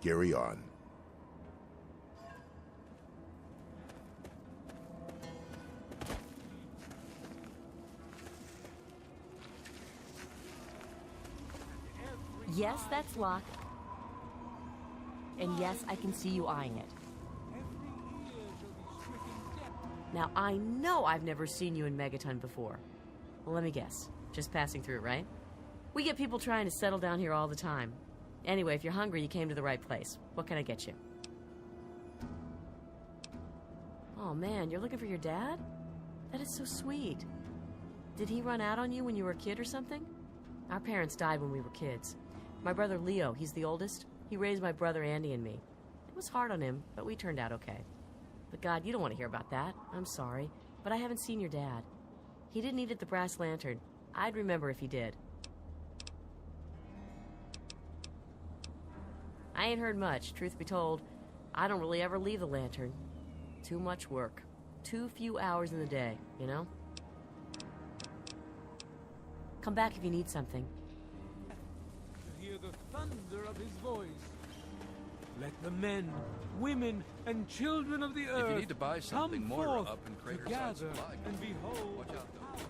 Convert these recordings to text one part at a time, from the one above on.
Carry on. Yes, that's locked. And yes, I can see you eyeing it. Now, I know I've never seen you in Megaton before. Well, let me guess. Just passing through, right? We get people trying to settle down here all the time. Anyway, if you're hungry, you came to the right place. What can I get you? Oh, man, you're looking for your dad? That is so sweet. Did he run out on you when you were a kid or something? Our parents died when we were kids. My brother Leo, he's the oldest. He raised my brother Andy and me. It was hard on him, but we turned out okay. But God, you don't want to hear about that. I'm sorry, but I haven't seen your dad. He didn't eat at the Brass Lantern. I'd remember if he did. I ain't heard much, truth be told. I don't really ever leave the Lantern. Too much work. Too few hours in the day, you know? Come back if you need something. To hear the thunder of his voice. Let the men, women, and children of the earth If you need to buy something, come Moira forth up in Craterside together Supply. and behold. Watch out, though.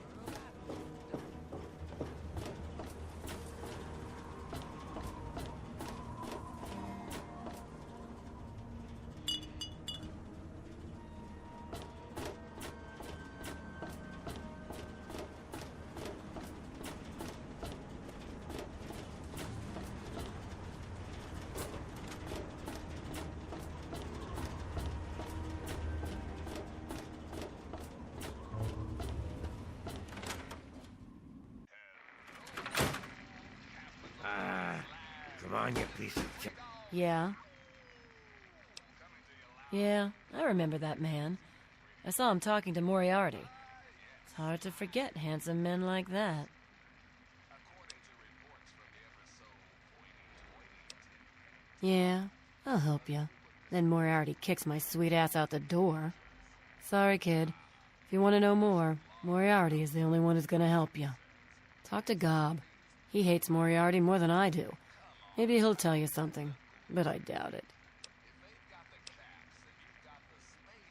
Come on, you piece of shit. Yeah. Yeah, I remember that man. I saw him talking to Moriarty. It's hard to forget handsome men like that. Yeah, I'll help you. Then Moriarty kicks my sweet ass out the door. Sorry, kid. If you want to know more, Moriarty is the only one who's gonna help you. Talk to Gob. He hates Moriarty more than I do. Maybe he'll tell you something, but I doubt it.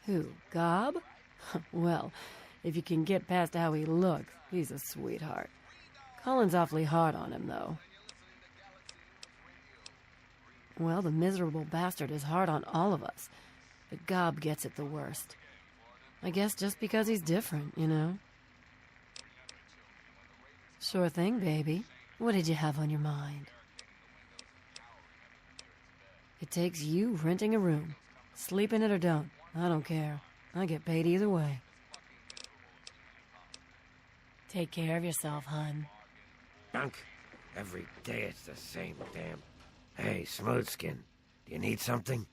Who, Gob? Well, if you can get past how he looks, he's a sweetheart. Colin's awfully hard on him, though. Well, the miserable bastard is hard on all of us, but Gob gets it the worst. I guess just because he's different, you know? Sure thing, baby. What did you have on your mind? It takes you renting a room. Sleep in it or don't. I don't care. I get paid either way. Take care of yourself, hun. Dunk. Every day it's the same damn. Hey, Smoothskin. Do you need something?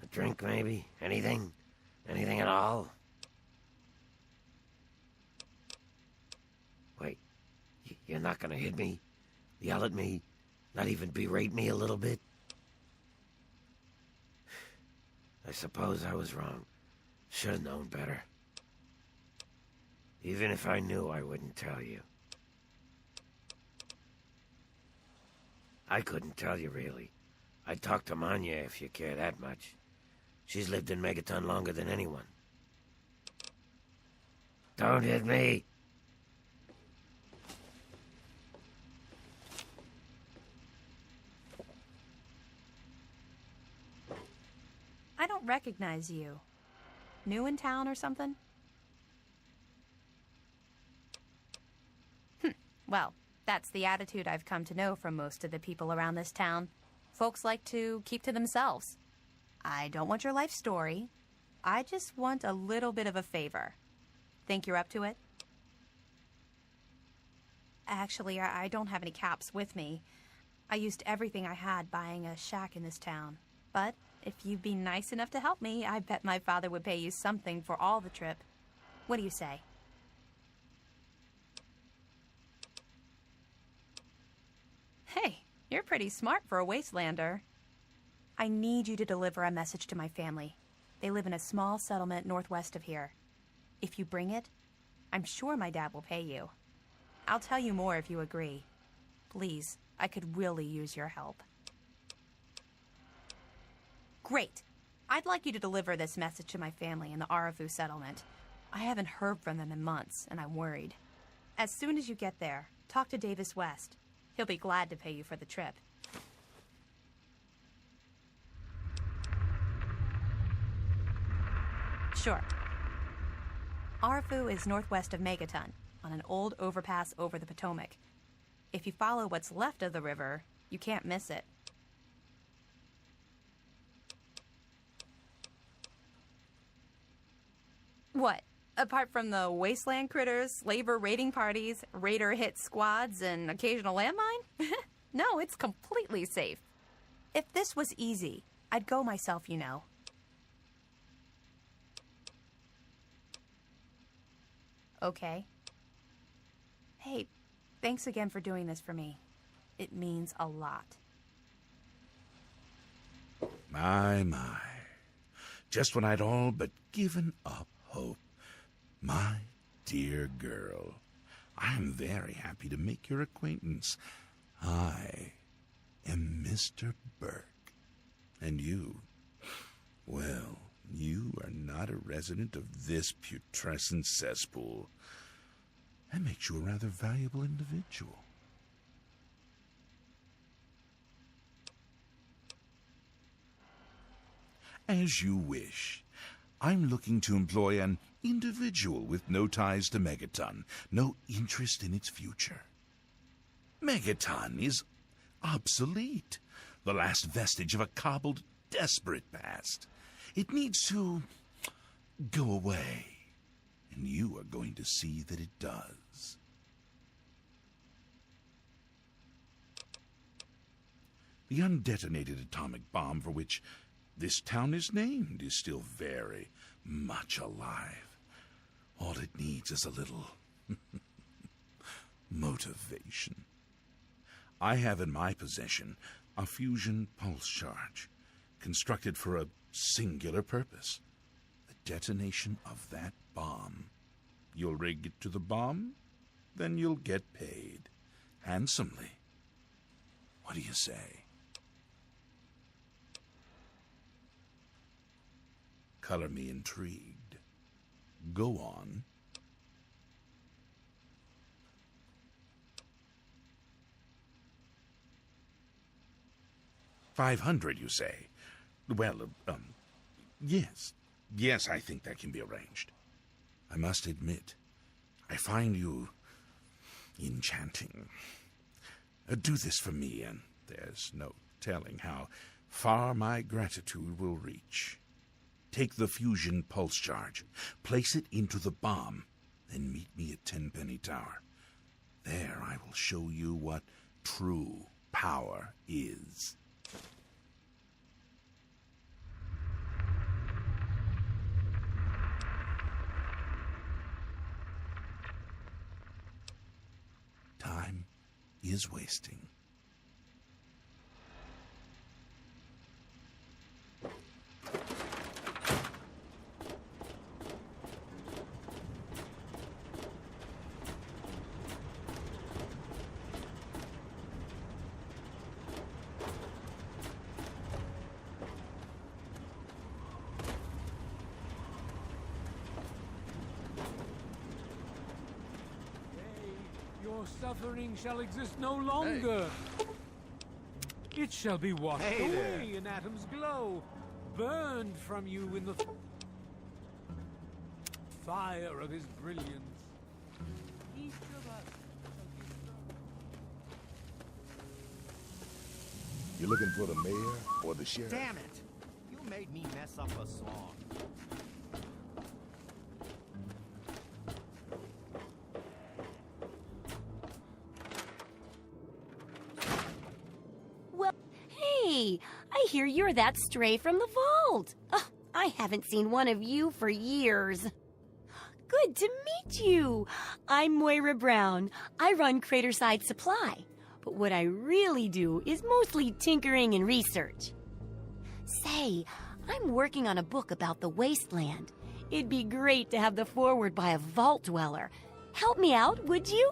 A drink, maybe? Anything? Anything at all? Wait. You're not gonna hit me? Yell at me? Not even berate me a little bit? I suppose I was wrong. Should have known better. Even if I knew, I wouldn't tell you. I couldn't tell you, really. I'd talk to Manya if you care that much. She's lived in Megaton longer than anyone. Don't hit me! I don't recognize you. New in town or something? Well, that's the attitude I've come to know from most of the people around this town. Folks like to keep to themselves. I don't want your life story. I just want a little bit of a favor. Think you're up to it? Actually, I don't have any caps with me. I used everything I had buying a shack in this town. But if you'd be nice enough to help me, I bet my father would pay you something for all the trip. What do you say? Hey, you're pretty smart for a wastelander. I need you to deliver a message to my family. They live in a small settlement northwest of here. If you bring it, I'm sure my dad will pay you. I'll tell you more if you agree. Please, I could really use your help. Great. I'd like you to deliver this message to my family in the Arafu settlement. I haven't heard from them in months, and I'm worried. As soon as you get there, talk to Davis West. He'll be glad to pay you for the trip. Sure. Arafu is northwest of Megaton, on an old overpass over the Potomac. If you follow what's left of the river, you can't miss it. What? Apart from the wasteland critters, slaver raiding parties, raider hit squads, and occasional landmine? No, it's completely safe. If this was easy, I'd go myself, you know. Okay. Hey, thanks again for doing this for me. It means a lot. My. Just when I'd all but given up hope. My dear girl, I am very happy to make your acquaintance. I am Mr. Burke. And you, well, you are not a resident of this putrescent cesspool. That makes you a rather valuable individual. As you wish. I'm looking to employ an individual with no ties to Megaton, no interest in its future. Megaton is obsolete, the last vestige of a cobbled, desperate past. It needs to go away, and you are going to see that it does. The undetonated atomic bomb for which this town is named is still very much alive. All it needs is a little motivation. I have in my possession a fusion pulse charge, constructed for a singular purpose: the detonation of that bomb. You'll rig it to the bomb, then you'll get paid handsomely. What do you say? Color me intrigued. Go on. $500, you say? Well, yes. Yes, I think that can be arranged. I must admit, I find you enchanting. Do this for me, and there's no telling how far my gratitude will reach. Take the fusion pulse charge, place it into the bomb, then meet me at Tenpenny Tower. There I will show you what true power is. Time is wasting. Your suffering shall exist no longer. It shall be washed away in Atom's glow, burned from you in the fire of his brilliance. Each of us You looking for the mayor or the sheriff? Damn it! You made me mess up a song. Well, hey, I hear you're that stray from the vault. Oh, I haven't seen one of you for years. Good to meet you. I'm Moira Brown. I run Craterside Supply. But what I really do is mostly tinkering and research. Say, I'm working on a book about the wasteland. It'd be great to have the foreword by a vault dweller. Help me out, would you?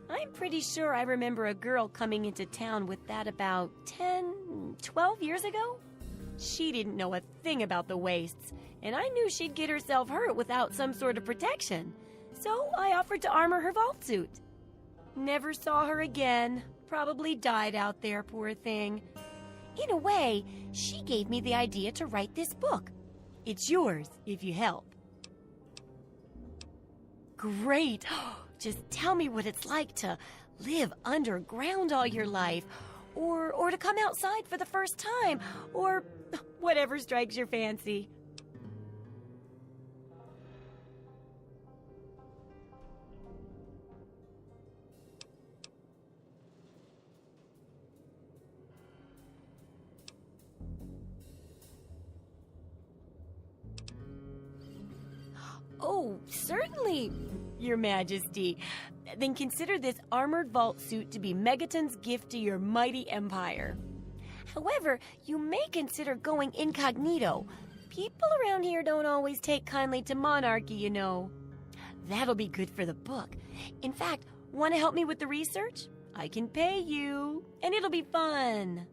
I'm pretty sure I remember a girl coming into town with that about 10, 12 years ago. She didn't know a thing about the wastes, and I knew she'd get herself hurt without some sort of protection. So I offered to armor her vault suit. Never saw her again. Probably died out there, poor thing. In a way, she gave me the idea to write this book. It's yours, if you help. Great! Just tell me what it's like to live underground all your life, or to come outside for the first time, or whatever strikes your fancy. Oh, certainly, Your Majesty. Then consider this armored vault suit to be Megaton's gift to your mighty empire. However, you may consider going incognito. People around here don't always take kindly to monarchy, you know. That'll be good for the book. In fact, want to help me with the research? I can pay you, and it'll be fun.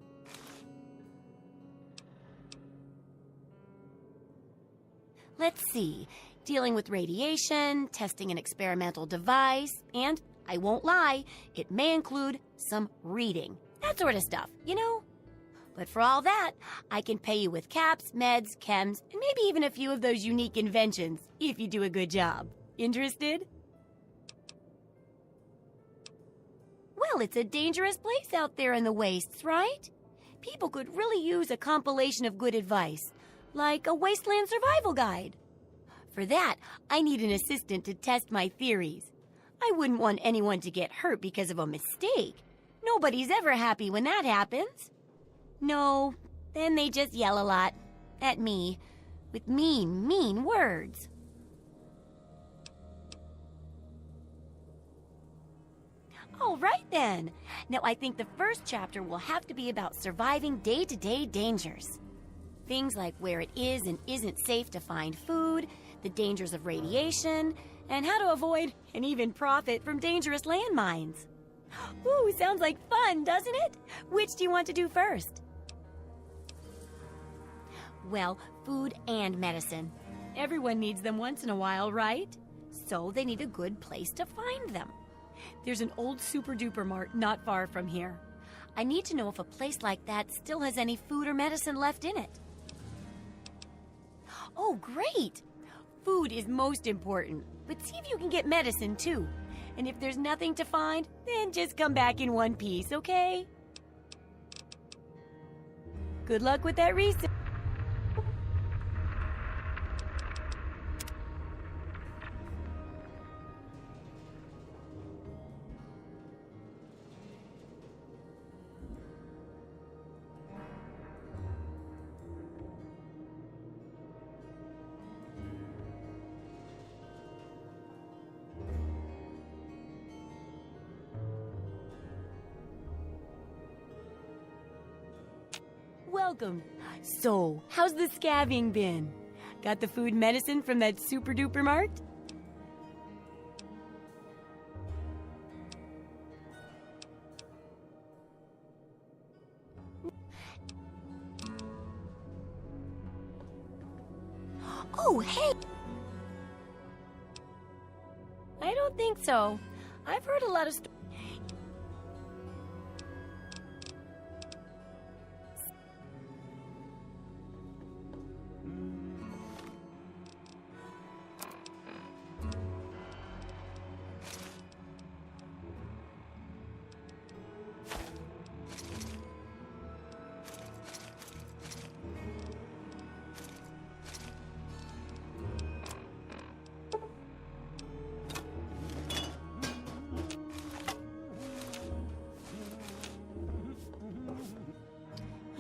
Let's see. Dealing with radiation, testing an experimental device, and, I won't lie, it may include some reading. That sort of stuff, you know? But for all that, I can pay you with caps, meds, chems, and maybe even a few of those unique inventions, if you do a good job. Interested? Well, it's a dangerous place out there in the wastes, right? People could really use a compilation of good advice, like a wasteland survival guide. For that, I need an assistant to test my theories. I wouldn't want anyone to get hurt because of a mistake. Nobody's ever happy when that happens. No, then they just yell a lot. At me. With mean, mean words. All right then. Now I think the first chapter will have to be about surviving day-to-day dangers. Things like where it is and isn't safe to find food, the dangers of radiation, and how to avoid and even profit from dangerous landmines. Ooh, sounds like fun, doesn't it? Which do you want to do first? Well, food and medicine. Everyone needs them once in a while, right? So they need a good place to find them. There's an old super-duper mart not far from here. I need to know if a place like that still has any food or medicine left in it. Oh, great! Food is most important, but see if you can get medicine too. And if there's nothing to find, then just come back in one piece, okay? Good luck with that research. Welcome. So, how's the scabbing been? Got the food medicine from that super-duper mart? Oh, hey! I don't think so. I've heard a lot of stories.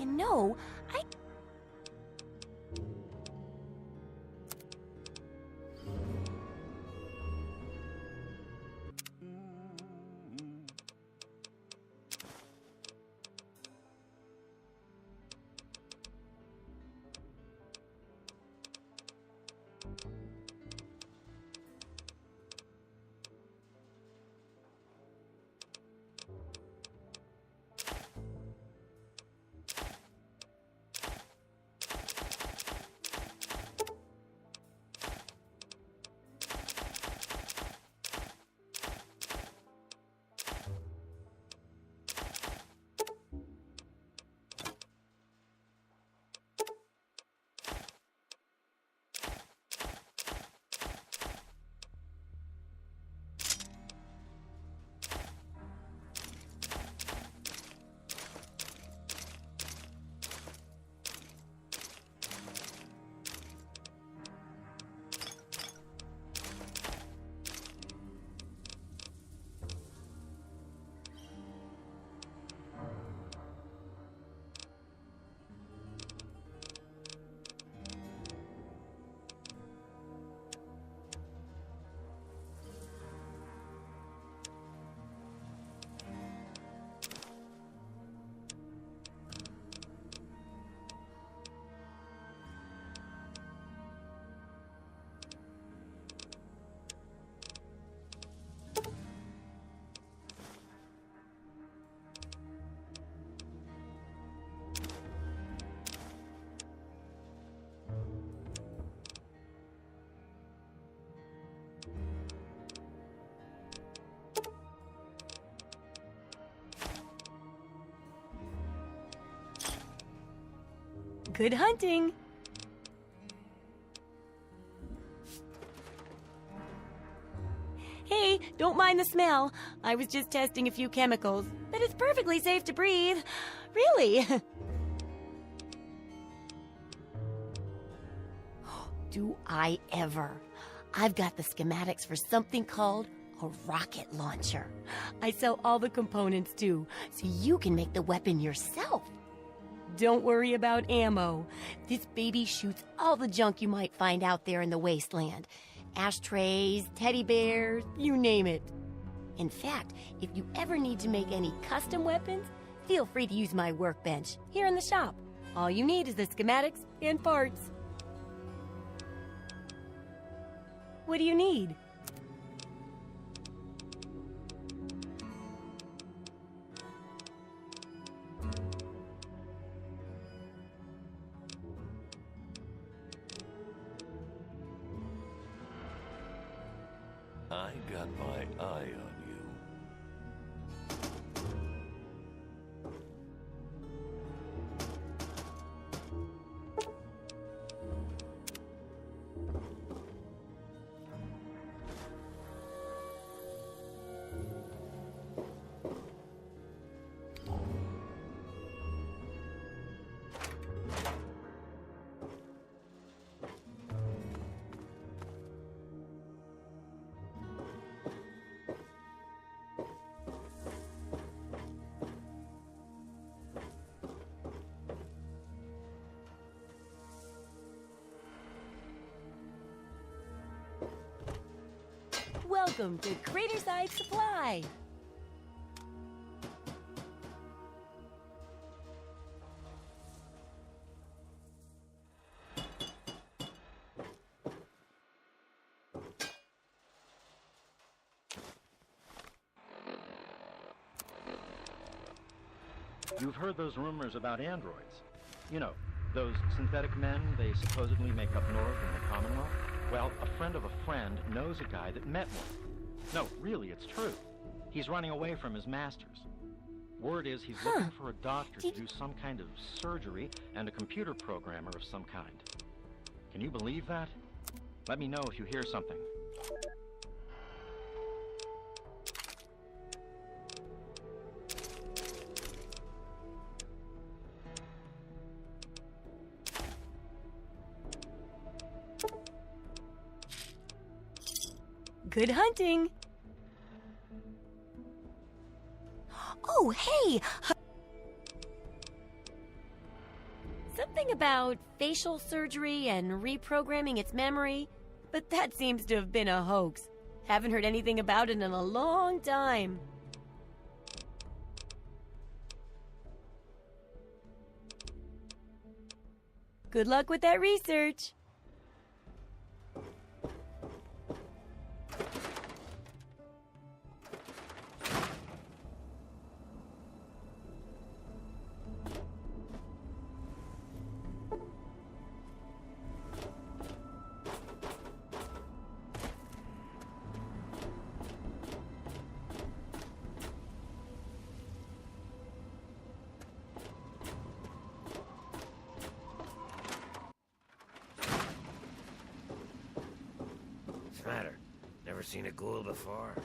No, I... Good hunting! Hey, don't mind the smell. I was just testing a few chemicals, but it's perfectly safe to breathe. Really? Do I ever? I've got the schematics for something called a rocket launcher. I sell all the components too, so you can make the weapon yourself. Don't worry about ammo. This baby shoots all the junk you might find out there in the wasteland. Ashtrays, teddy bears, you name it. In fact, if you ever need to make any custom weapons, feel free to use my workbench here in the shop. All you need is the schematics and parts. What do you need? I got my eye on you. Welcome to Craterside Supply. You've heard those rumors about androids. You know, those synthetic men they supposedly make up north in the Commonwealth? Well, a friend of a friend knows a guy that met one. No, really, it's true. He's running away from his masters. Word is he's looking for a doctor to do some kind of surgery and a computer programmer of some kind. Can you believe that? Let me know if you hear something. Good hunting! Oh, hey! Something about facial surgery and reprogramming its memory, but that seems to have been a hoax. Haven't heard anything about it in a long time. Good luck with that research. What's the matter? Never seen a ghoul before?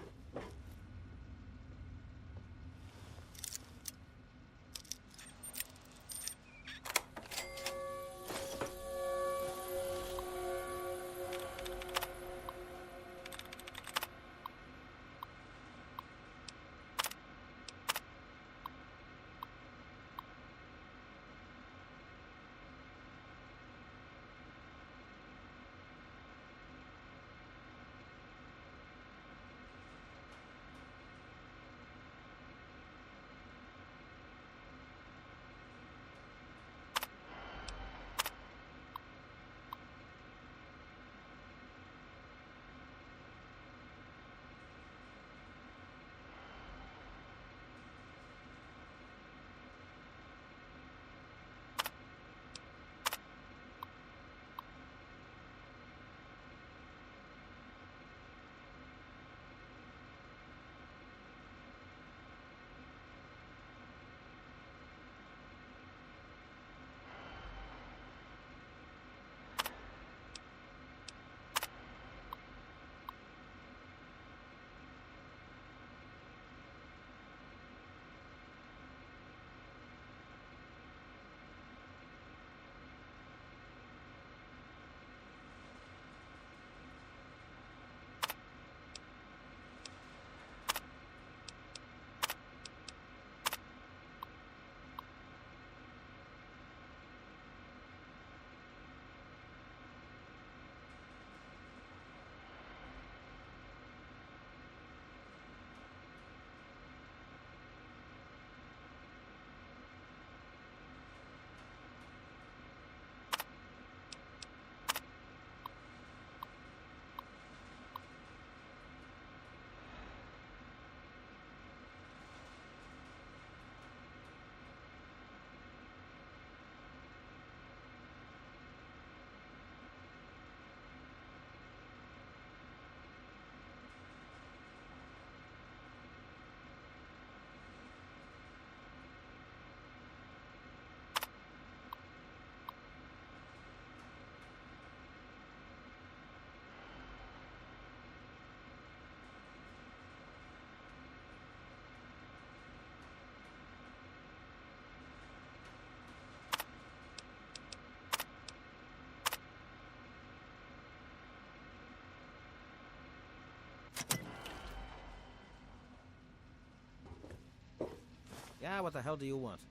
Yeah, what the hell do you want?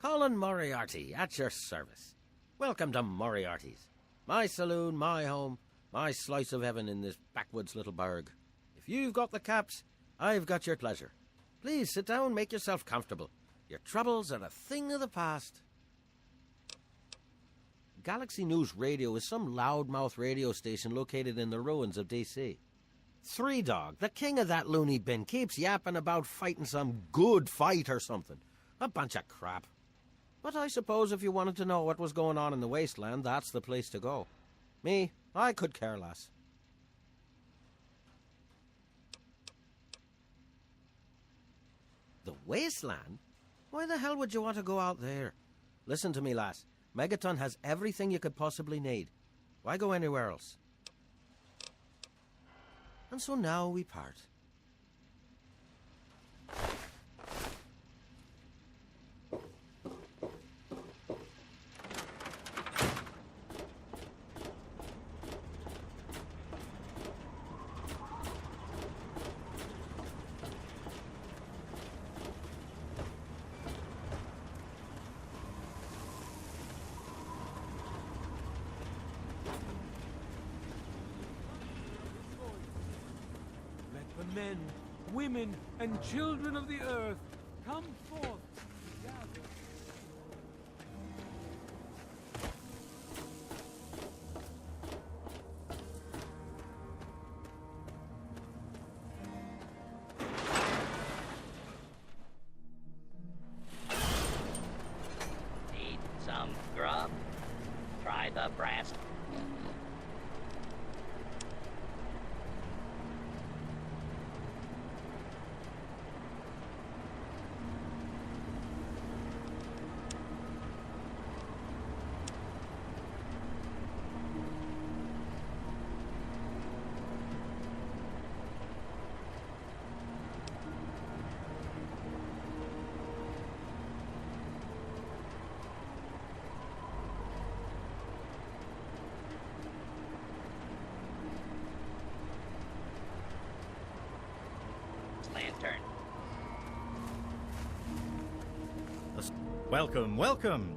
Colin Moriarty, at your service. Welcome to Moriarty's. My saloon, my home, my slice of heaven in this backwoods little burg. If you've got the caps, I've got your pleasure. Please sit down, make yourself comfortable. Your troubles are a thing of the past. Galaxy News Radio is some loudmouth radio station located in the ruins of D.C. Three Dog, the king of that loony bin, keeps yapping about fighting some good fight or something. A bunch of crap. But I suppose if you wanted to know what was going on in the wasteland, that's the place to go. Me, I could care less. The wasteland? Why the hell would you want to go out there? Listen to me, lass. Megaton has everything you could possibly need. Why go anywhere else? And so now we part. The men, women, and children of the earth come forth together. Need some grub? Try the brass. Lantern. Welcome, welcome.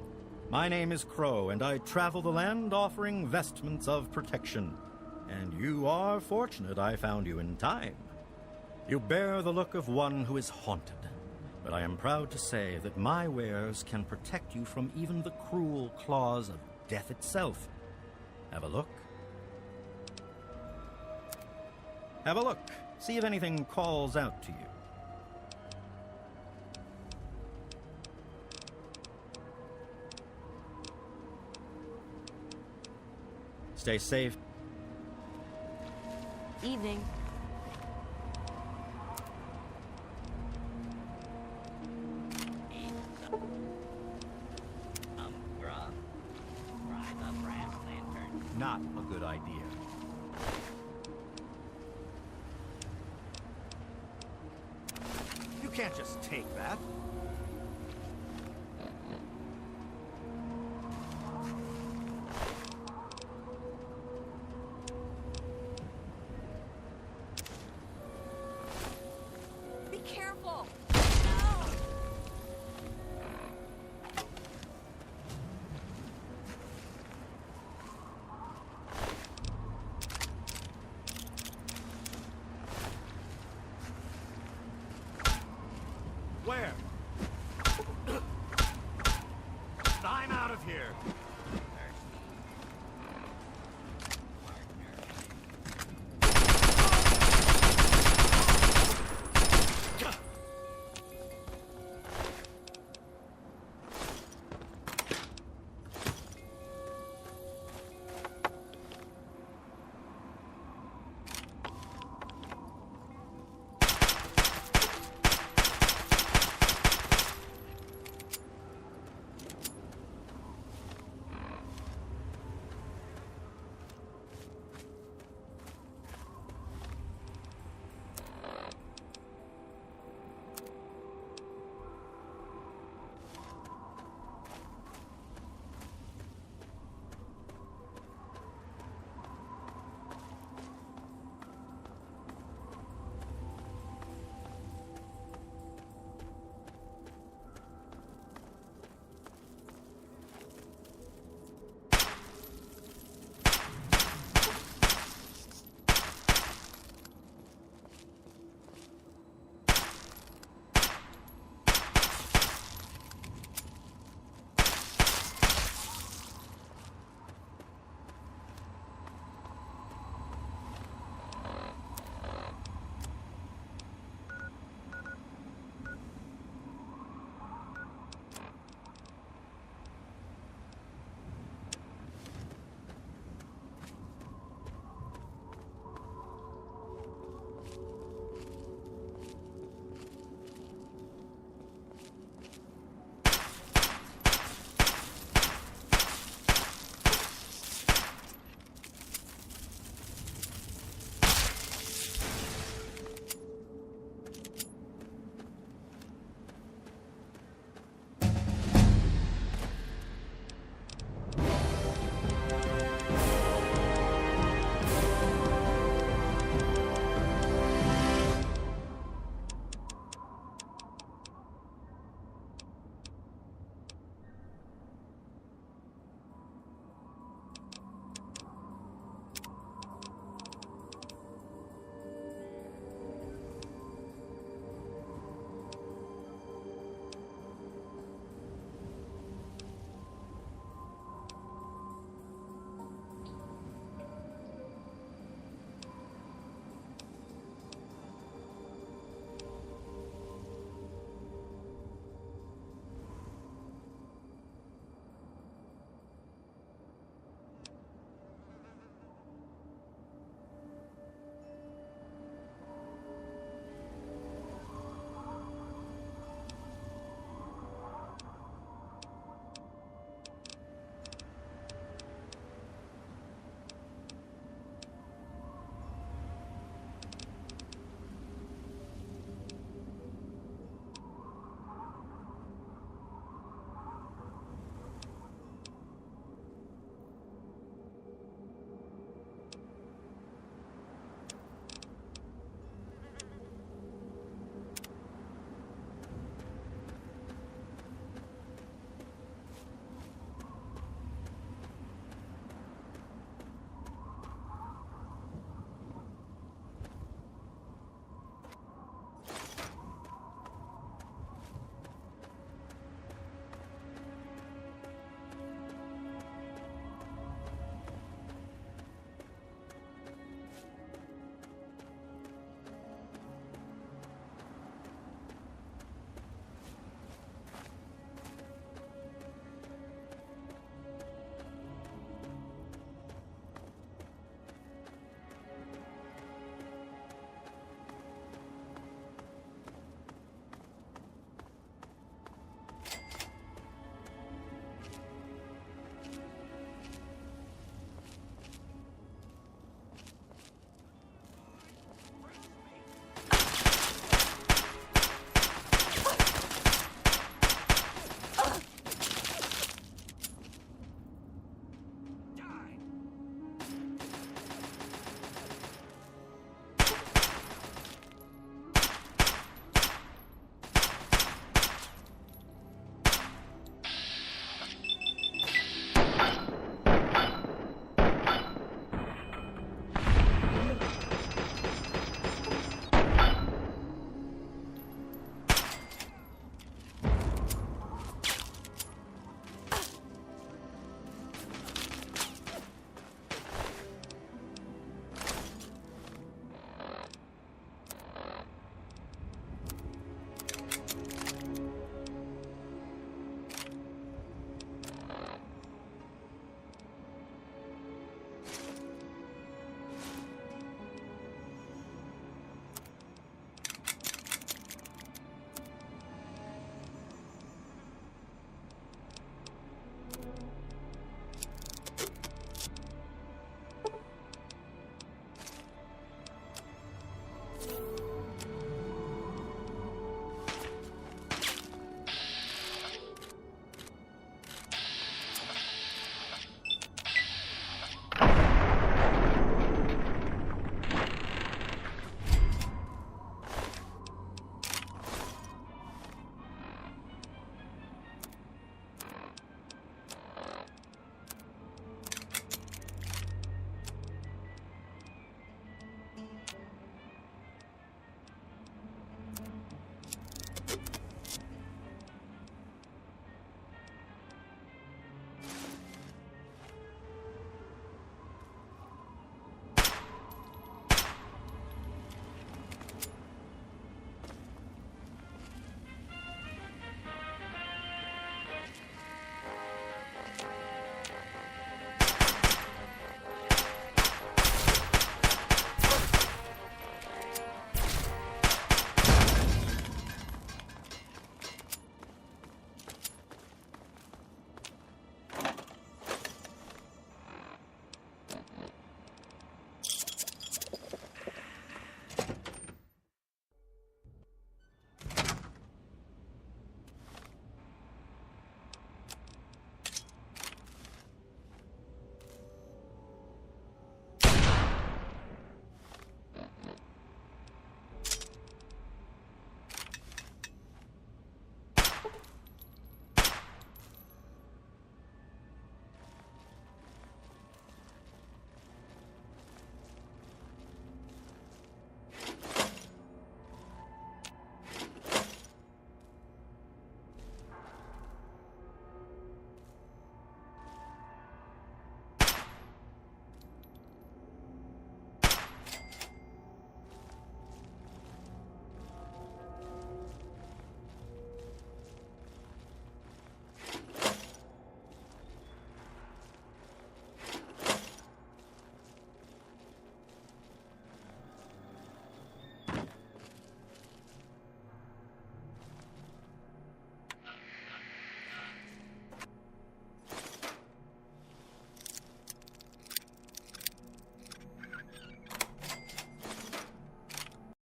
My name is Crow, and I travel the land offering vestments of protection. And you are fortunate I found you in time. You bear the look of one who is haunted, but I am proud to say that my wares can protect you from even the cruel claws of death itself. Have a look. Have a look. See if anything calls out to you. Stay safe. Evening. Grub. Try the brass lantern. Not a good idea. You can't just take that.